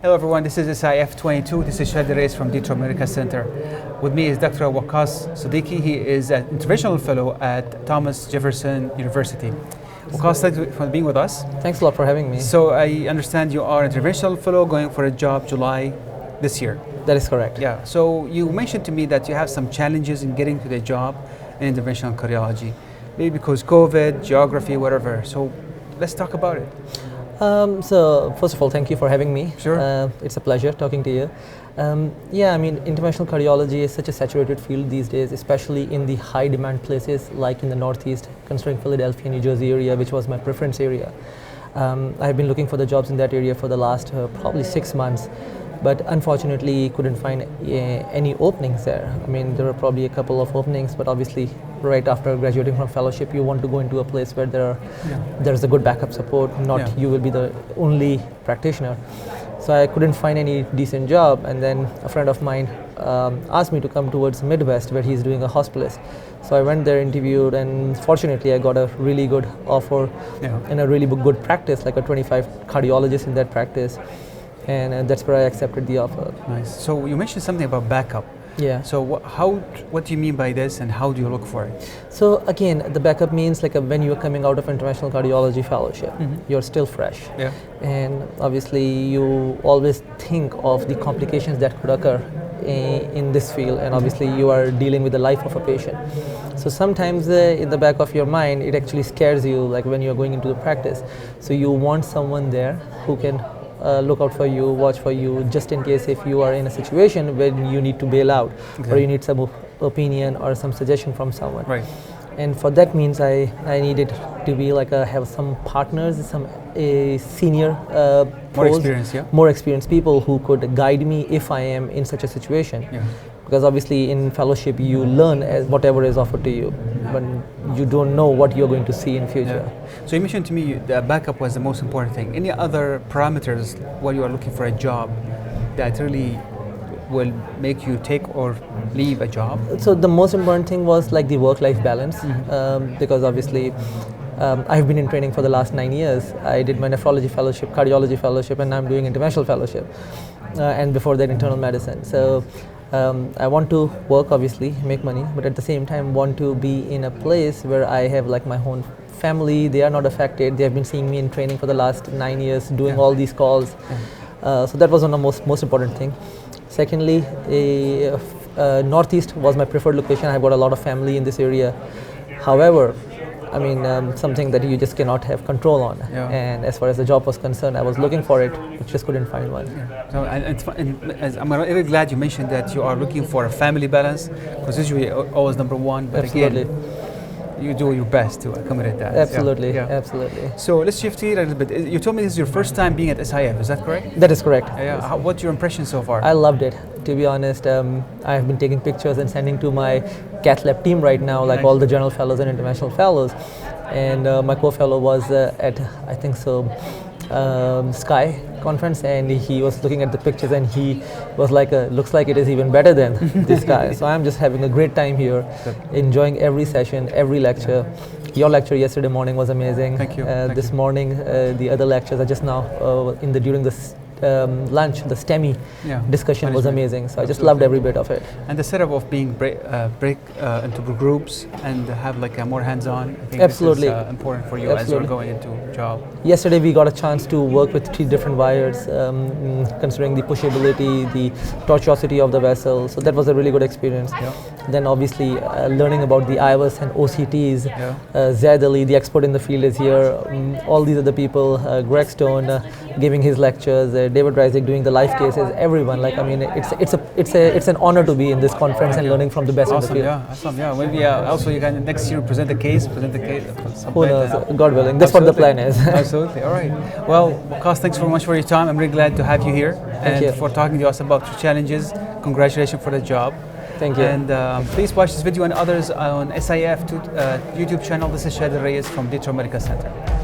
Hello everyone, this is SIF 22. This is Shadi Reis from Detroit Medical Center. With me is Dr. Waqas Siddiqui. He is an interventional fellow at Thomas Jefferson University. Waqas, thanks for being with us. Thanks a lot for having me. So I understand you are an interventional fellow going for a job July this year. That is correct. Yeah, so you mentioned to me that you have some challenges in getting to the job in interventional cardiology. Maybe because COVID, geography, whatever. So let's talk about it. So first of all, thank you for having me. Sure. It's a pleasure talking to you. Yeah, I mean, interventional cardiology is such a saturated field these days, especially in the high demand places like in the Northeast, considering Philadelphia, New Jersey area, which was my preference area. I've been looking for the jobs in that area for the last probably 6 months, but unfortunately couldn't find any openings there. I mean, there were probably a couple of openings, but obviously right after graduating from fellowship, you want to go into a place where there's a good backup support, not you will be the only practitioner. So I couldn't find any decent job, and then a friend of mine asked me to come towards Midwest where he's doing a hospitalist. So I went there, interviewed, and fortunately I got a really good offer in a really good practice, like a 25 cardiologists in that practice. And that's where I accepted the offer. Nice. So you mentioned something about backup. Yeah. So what do you mean by this, and how do you look for it? So again, the backup means like when you are coming out of interventional cardiology fellowship, you're still fresh. Yeah. And obviously you always think of the complications that could occur in this field, and obviously you are dealing with the life of a patient. So sometimes in the back of your mind, it actually scares you, like when you're going into the practice. So you want someone there who can look out for you, watch for you, just in case if you are in a situation when you need to bail out, or you need some opinion or some suggestion from someone. Right. And for that means I needed to be like have some partners, some senior more experienced people who could guide me if I am in such a situation. Yeah. Because obviously in fellowship you learn as whatever is offered to you, but you don't know what you're going to see in future. Yeah. So you mentioned to me the backup was the most important thing. Any other parameters while you are looking for a job that really will make you take or leave a job? So the most important thing was like the work-life balance, because obviously I've been in training for the last 9 years. I did my nephrology fellowship, cardiology fellowship, and I'm doing interventional fellowship, and before that internal medicine. So I want to work, obviously, make money, but at the same time want to be in a place where I have like my own family. They are not affected. They have been seeing me in training for the last 9 years, doing all these calls. So that was one of the most important thing. Secondly, Northeast was my preferred location. I've got a lot of family in this area. However, I mean, something that you just cannot have control on. And as far as the job was concerned, I was looking for it, but just couldn't find one. So I'm really glad you mentioned that you are looking for a family balance, because usually always number one. But absolutely. Again, you do your best to accommodate that. Absolutely, absolutely. So let's shift here a little bit. You told me this is your first time being at SIF, is that correct? That is correct. Yeah. What's your impression so far? I loved it. To be honest, I have been taking pictures and sending to my cath lab team right now, like all the general fellows and interventional fellows. And my co-fellow was at, I think so, Sky conference, and he was looking at the pictures and he was like, looks like it is even better than this guy. So I'm just having a great time here, enjoying every session, every lecture. Your lecture yesterday morning was amazing. Thank you. This morning, the other lectures are just now during this lunch, the STEMI discussion was amazing. So I just loved every bit of it. And the setup of being break into groups and have like a more hands-on, I think absolutely this is important for you as you're going into job. Yesterday we got a chance to work with 3 different wires, considering the pushability, the tortuosity of the vessel. So that was a really good experience. Then obviously learning about the IVUS and OCTs. Zaid Ali, the expert in the field, is here. All these other people, Greg Stone giving his lectures, David Reisig doing the live cases. Everyone, like, I mean, it's an honor to be in this conference and learning from the best in the field. Awesome. Maybe also you can next year present the case. Who knows? God willing. That's what the plan is. Absolutely. All right. Well, Waqas, thanks very much for your time. I'm really glad to have you here and for talking to us about your challenges. Congratulations for the job. Thank you. And please watch this video and others on SIF YouTube channel. This is Shadi Reis from Detroit Medical Center.